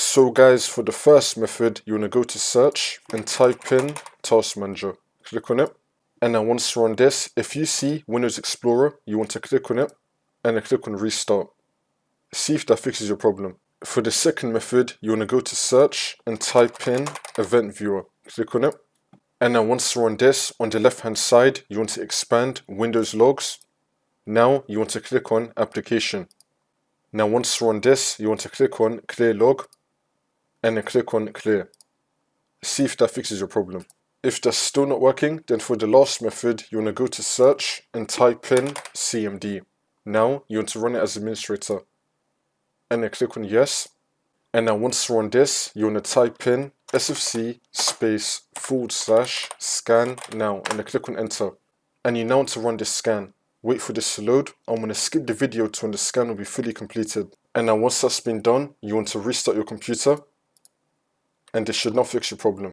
So guys, for the first method, you want to go to search and type in Task Manager. Click on it. And then once you're on this, if you see Windows Explorer, you want to click on it and then click on Restart. See if that fixes your problem. For the second method, you want to go to search and type in Event Viewer. Click on it. And then once you're on this, on the left hand side, you want to expand Windows Logs. Now you want to click on Application. Now once you're on this, you want to click on Clear Log and then click on Clear. See if that fixes your problem. If that's still not working, then for the last method, you want to go to search and type in CMD. Now you want to run it as administrator and then click on Yes. And now once you're on this, you want to type in sfc /scan now and then click on Enter. And you now want to run this scan. Wait for this to load. I'm going to skip the video to when the scan will be fully completed. And now once that's been done, you want to restart your computer and this should now fix your problem.